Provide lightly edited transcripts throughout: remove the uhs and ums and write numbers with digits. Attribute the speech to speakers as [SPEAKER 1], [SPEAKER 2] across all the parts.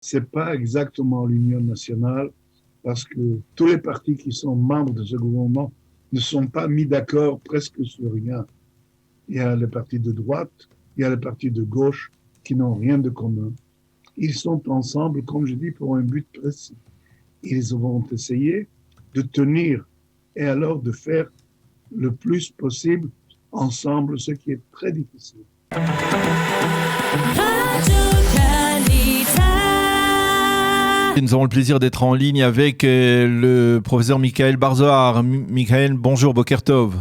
[SPEAKER 1] C'est pas exactement l'Union nationale parce que tous les partis qui sont membres de ce gouvernement ne sont pas mis d'accord presque sur rien. Il y a les partis de droite, il y a les partis de gauche qui n'ont rien de commun. Ils sont ensemble, comme je dis, pour un but précis. Ils vont essayer de tenir et alors de faire le plus possible ensemble, ce qui est très difficile.
[SPEAKER 2] Nous avons le plaisir d'être en ligne avec le professeur Michael Bar-Zohar. Michael, bonjour, Boker Tov.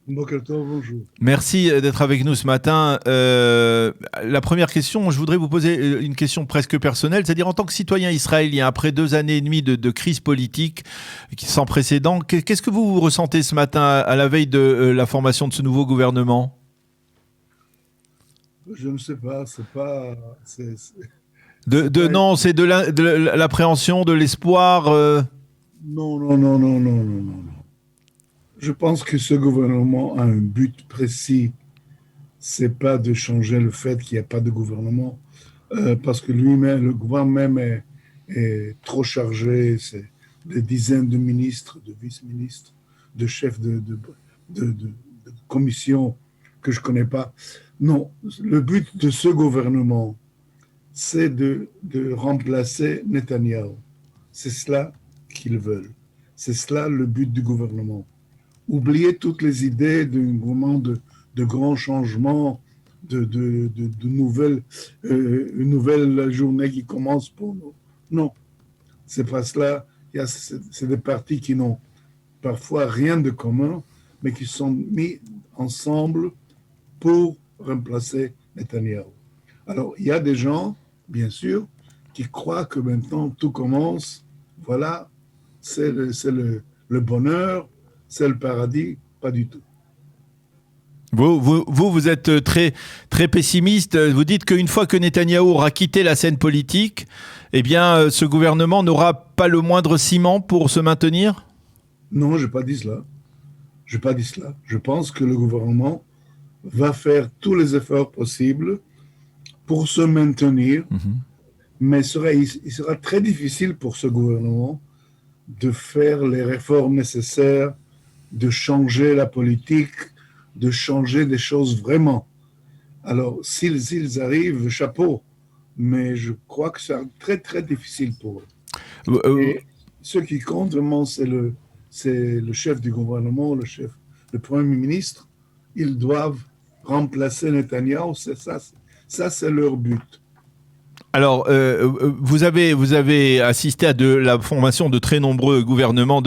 [SPEAKER 1] Boker Tov, bonjour.
[SPEAKER 2] Merci d'être avec nous ce matin. La première question, je voudrais vous poser une question presque personnelle, c'est-à-dire en tant que citoyen israélien, après 2 années et demie de crise politique sans précédent, qu'est-ce que vous ressentez ce matin à la veille de la formation de ce nouveau gouvernement ?
[SPEAKER 1] Je ne sais pas, c'est pas...
[SPEAKER 2] Non, c'est de l'appréhension, de l'espoir.
[SPEAKER 1] Non. Je pense que ce gouvernement a un but précis. C'est pas de changer le fait qu'il n'y a pas de gouvernement, parce que lui-même, le gouvernement même est trop chargé. C'est des dizaines de ministres, de vice-ministres, de chefs de commission que je connais pas. Non, le but de ce gouvernement, c'est de remplacer Netanyahou. C'est cela qu'ils veulent. C'est cela le but du gouvernement. Oubliez toutes les idées d'un gouvernement de grands changements, de nouvelles, une nouvelle journée qui commence pour nous. Non, c'est pas cela. C'est des partis qui n'ont parfois rien de commun, mais qui sont mis ensemble pour remplacer Netanyahou. Alors, il y a des gens, bien sûr, qui croient que maintenant tout commence, voilà, c'est le bonheur, c'est le paradis, pas du tout.
[SPEAKER 2] Vous êtes très, très pessimiste. Vous dites qu'une fois que Netanyahou aura quitté la scène politique, eh bien, ce gouvernement n'aura pas le moindre ciment pour se maintenir ?
[SPEAKER 1] Non, je n'ai pas dit cela. Je n'ai pas dit cela. Je pense que le gouvernement va faire tous les efforts possibles pour se maintenir, mais il sera très difficile pour ce gouvernement de faire les réformes nécessaires, de changer la politique, de changer des choses vraiment. Alors, s'ils arrivent, chapeau, mais je crois que c'est très, très difficile pour eux. Et ce qui compte vraiment, c'est le chef du gouvernement, le Premier ministre. Ils doivent remplacer Netanyahou, c'est ça c'est leur but.
[SPEAKER 2] Alors, vous avez assisté à la formation de très nombreux gouvernements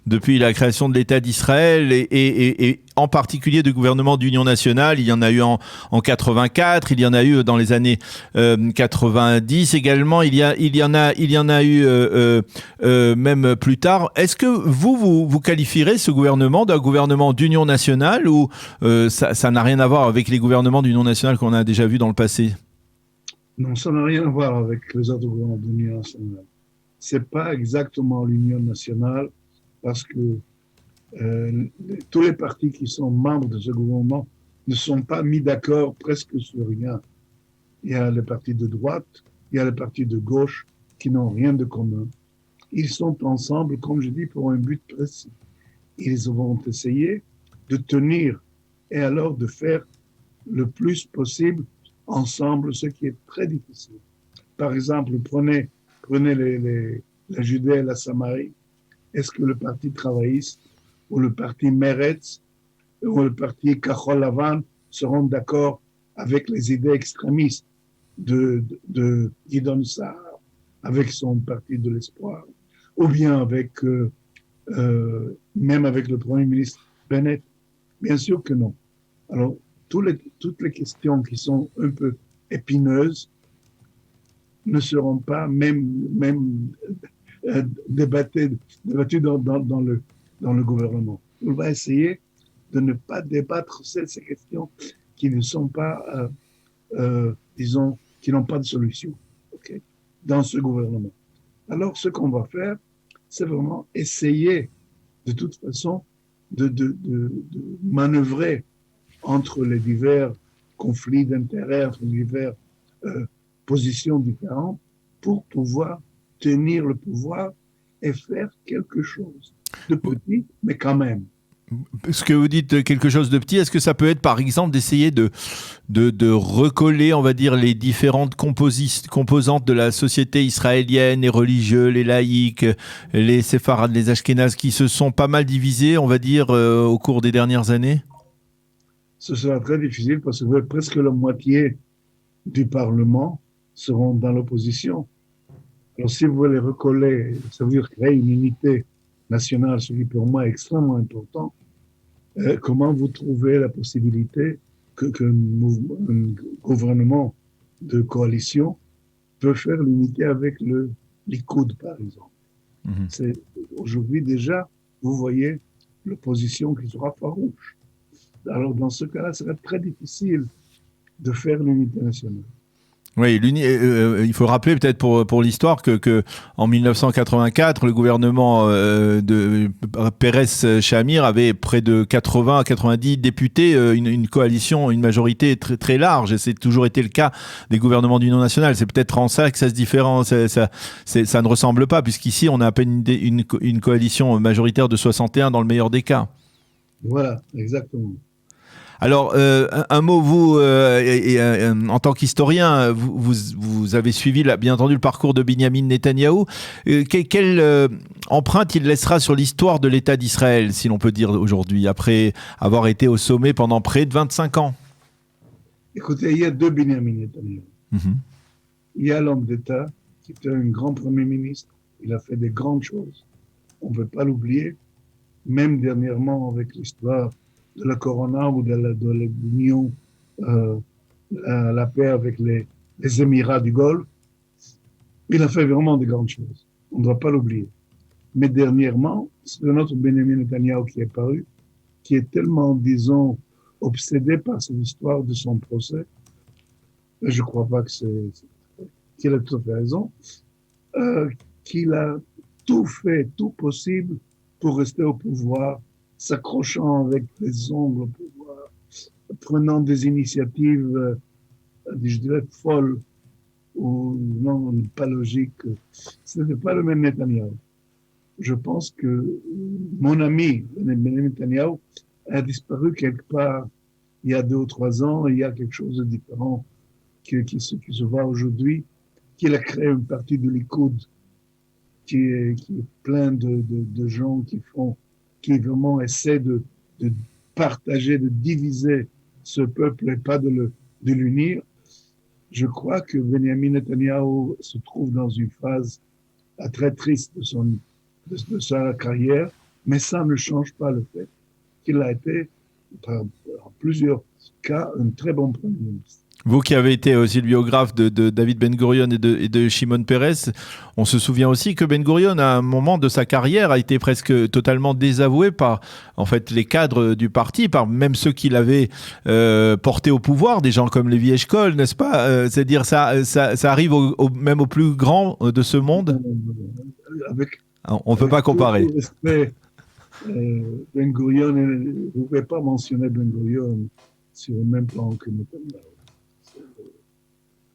[SPEAKER 2] depuis la création de l'État d'Israël et en particulier de gouvernements d'union nationale. Il y en a eu en 84, il y en a eu dans les années 90 également. Il y en a eu même plus tard. Est-ce que vous qualifierez ce gouvernement d'un gouvernement d'union nationale ou ça n'a rien à voir avec les gouvernements d'union nationale qu'on a déjà vus dans le passé ?
[SPEAKER 1] Non, ça n'a rien à voir avec les autres gouvernements de l'Union nationale. C'est pas exactement l'Union nationale parce que tous les partis qui sont membres de ce gouvernement ne sont pas mis d'accord presque sur rien. Il y a les partis de droite, il y a les partis de gauche qui n'ont rien de commun. Ils sont ensemble, comme je dis, pour un but précis. Ils vont essayer de tenir et alors de faire le plus possible ensemble, ce qui est très difficile. Par exemple, prenez la Judée et la Samarie. Est-ce que le Parti travailliste ou le Parti Meretz ou le Parti Kahol Lavan seront d'accord avec les idées extrémistes de Gideon Sa'ar, avec son Parti de l'Espoir, ou bien même avec le Premier ministre Bennett? Bien sûr que non. Alors, toutes les questions qui sont un peu épineuses ne seront pas même débattues dans le gouvernement. On va essayer de ne pas débattre ces questions qui ne sont pas, disons, qui n'ont pas de solution, okay, dans ce gouvernement. Alors, ce qu'on va faire, c'est vraiment essayer, de toute façon, de manœuvrer entre les divers conflits d'intérêts, entre les diverses positions différentes, pour pouvoir tenir le pouvoir et faire quelque chose de petit, mais quand même.
[SPEAKER 2] Ce que vous dites, quelque chose de petit, est-ce que ça peut être par exemple d'essayer de recoller, on va dire, les différentes composantes de la société israélienne, les religieux, les laïcs, les séfarades, les ashkénazes, qui se sont pas mal divisés, on va dire, au cours des dernières années?
[SPEAKER 1] Ce sera très difficile parce que presque la moitié du Parlement seront dans l'opposition. Alors, si vous voulez recoller, ça veut dire créer une unité nationale, ce qui pour moi est extrêmement important. Comment vous trouvez la possibilité qu'un gouvernement de coalition peut faire l'unité avec le Likoud, par exemple?
[SPEAKER 2] Mhm.
[SPEAKER 1] C'est aujourd'hui déjà, vous voyez l'opposition qui sera farouche. Alors, dans ce cas-là, ce serait très difficile de faire l'unité nationale.
[SPEAKER 2] Oui, il faut rappeler peut-être pour l'histoire que en 1984, le gouvernement de Pérez Shamir avait près de 80 à 90 députés, une coalition, une majorité très, très large. Et c'est toujours été le cas des gouvernements d'union nationale. C'est peut-être en ça que ça se différencie, ça ne ressemble pas, puisqu'ici, on a à peine une coalition majoritaire de 61 dans le meilleur des cas.
[SPEAKER 1] Voilà, exactement.
[SPEAKER 2] Alors, un mot, vous, en tant qu'historien, vous avez suivi, bien entendu, le parcours de Binyamin Netanyahou. Quelle empreinte il laissera sur l'histoire de l'État d'Israël, si l'on peut dire aujourd'hui, après avoir été au sommet pendant près de 25 ans?
[SPEAKER 1] Écoutez, il y a deux Benjamin Netanyahu.
[SPEAKER 2] Mhm.
[SPEAKER 1] Il y a l'homme d'État qui était un grand Premier ministre. Il a fait des grandes choses. On ne peut pas l'oublier. Même dernièrement avec l'histoire de la Corona ou de l'union, la paix avec les Émirats du Golfe, il a fait vraiment de grandes choses. On ne doit pas l'oublier. Mais dernièrement, c'est notre Benjamin Netanyahu qui est paru, qui est tellement, disons, obsédé par cette histoire de son procès. Et je ne crois pas qu'il a tout à fait raison, euh, qu'il a tout fait, tout possible pour rester au pouvoir, s'accrochant avec les ongles au pouvoir, prenant des initiatives, je dirais, folles ou non, pas logiques. Ce n'était pas le même Netanyahu. Je pense que mon ami, Benjamin Netanyahu, a disparu quelque part il y a 2 ou 3 ans. Il y a quelque chose de différent qui se voit aujourd'hui, qu'il a créé une partie de Likoud qui est plein de gens qui vraiment essaient de partager, de diviser ce peuple et pas de l'unir. Je crois que Benjamin Netanyahu se trouve dans une phase très triste de sa carrière, mais ça ne change pas le fait qu'il a été, en plusieurs cas, un très bon Premier ministre.
[SPEAKER 2] Vous qui avez été aussi le biographe de David Ben Gurion et de Shimon Peres, on se souvient aussi que Ben Gurion, à un moment de sa carrière, a été presque totalement désavoué par en fait, les cadres du parti, par même ceux qui l'avaient porté au pouvoir, des gens comme Lévi Eshkol, n'est-ce pas? C'est-à-dire ça arrive même au plus grand de ce monde.
[SPEAKER 1] Avec,
[SPEAKER 2] On ne peut pas
[SPEAKER 1] avec tout
[SPEAKER 2] comparer.
[SPEAKER 1] le respect, Ben Gurion, vous ne pouvez pas mentionner Ben Gurion sur le même plan que Netanyahu.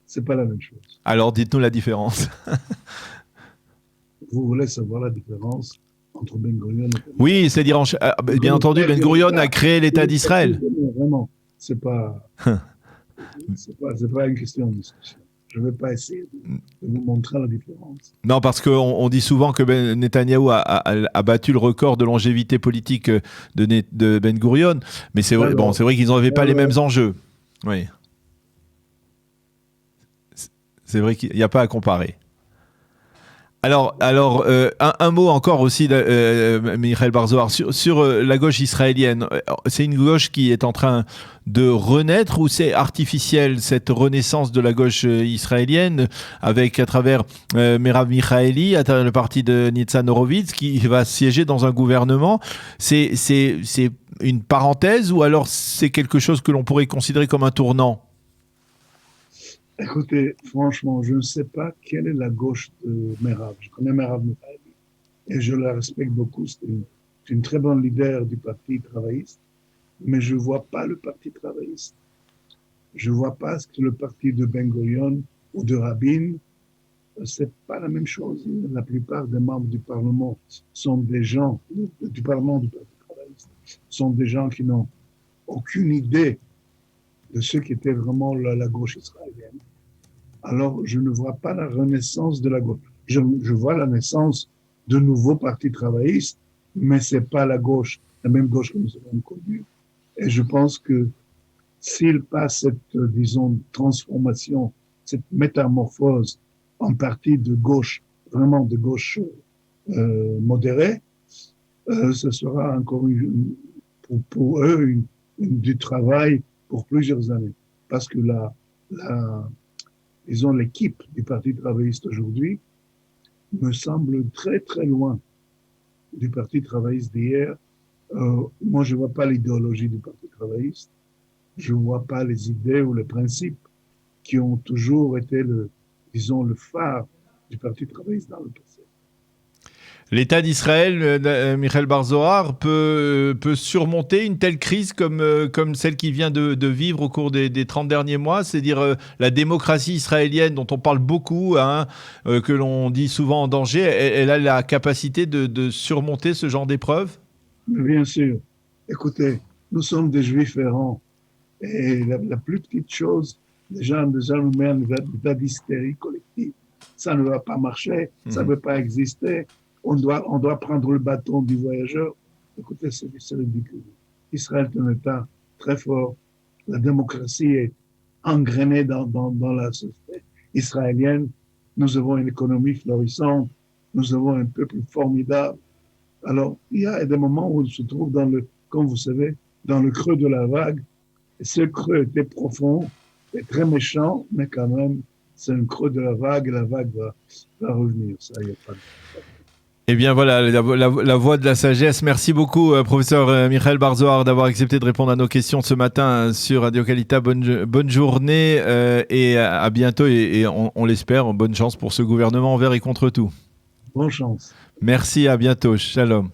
[SPEAKER 1] C'est pas la même chose.
[SPEAKER 2] Alors dites-nous la différence.
[SPEAKER 1] Vous voulez savoir la différence entre Ben Gurion et Netanyahu?
[SPEAKER 2] Oui, c'est-à-dire, bien entendu, Ben Gurion a créé l'État d'Israël.
[SPEAKER 1] Vraiment, c'est pas une question de discussion. Je ne vais pas essayer de vous montrer la différence.
[SPEAKER 2] Non, parce qu'on dit souvent que Netanyahou a battu le record de longévité politique de Ben Gurion, mais c'est vrai, bon, c'est vrai qu'ils n'avaient pas les mêmes enjeux. Oui. C'est vrai qu'il n'y a pas à comparer. Alors un mot encore aussi, Michael Barzoar, sur la gauche israélienne. C'est une gauche qui est en train de renaître ou c'est artificiel, cette renaissance de la gauche israélienne, avec à travers Merav Michaeli, à travers le parti de Nitzan Horowitz, qui va siéger dans un gouvernement. C'est une parenthèse ou alors c'est quelque chose que l'on pourrait considérer comme un tournant?
[SPEAKER 1] Écoutez, franchement, je ne sais pas quelle est la gauche de Merav. Je connais Merav Michaeli et je la respecte beaucoup. C'est une très bonne leader du Parti travailliste, mais je ne vois pas le Parti travailliste. Je ne vois pas ce que le parti de Ben Gurion ou de Rabin c'est pas la même chose. La plupart des membres du Parlement sont des gens, du Parlement du Parti travailliste, sont des gens qui n'ont aucune idée de ce qu'était vraiment la gauche israélienne. Alors, je ne vois pas la renaissance de la gauche. Je vois la naissance de nouveaux partis travaillistes, mais c'est pas la gauche, la même gauche que nous avons connue. Et je pense que s'il passe cette, disons, transformation, cette métamorphose en parti de gauche, vraiment de gauche modérée, ce sera encore pour eux du travail pour plusieurs années. Parce que disons, l'équipe du Parti travailliste aujourd'hui me semble très, très loin du Parti travailliste d'hier. Moi, je ne vois pas l'idéologie du Parti travailliste. Je ne vois pas les idées ou les principes qui ont toujours été, disons, le phare du Parti travailliste dans le passé.
[SPEAKER 2] L'État d'Israël, Michel Bar-Zohar, peut surmonter une telle crise comme celle qu'il vient de vivre au cours des 30 derniers mois, c'est-à-dire la démocratie israélienne dont on parle beaucoup, que l'on dit souvent en danger, elle a la capacité de surmonter ce genre d'épreuve?
[SPEAKER 1] Bien sûr. Écoutez, nous sommes des Juifs errants et la plus petite chose, déjà nous met en état d'hystérie collective. Ça ne va pas marcher, ça ne peut pas exister. On doit prendre le bâton du voyageur. Écoutez, c'est ridicule. Israël est un État très fort. La démocratie est engrainée dans la société israélienne. Nous avons une économie florissante. Nous avons un peuple formidable. Alors, il y a des moments où on se trouve comme vous savez, dans le creux de la vague. Et ce creux était profond et très méchant, mais quand même, c'est un creux de la vague et la vague va revenir. Ça, il n'y a pas de...
[SPEAKER 2] Eh bien voilà, la voix de la sagesse. Merci beaucoup, professeur Michel Bar-Zohar, d'avoir accepté de répondre à nos questions ce matin sur Radio Kalita. Bonne journée et à bientôt. Et on l'espère, bonne chance pour ce gouvernement envers et contre tout.
[SPEAKER 1] Bonne chance.
[SPEAKER 2] Merci, à bientôt. Shalom.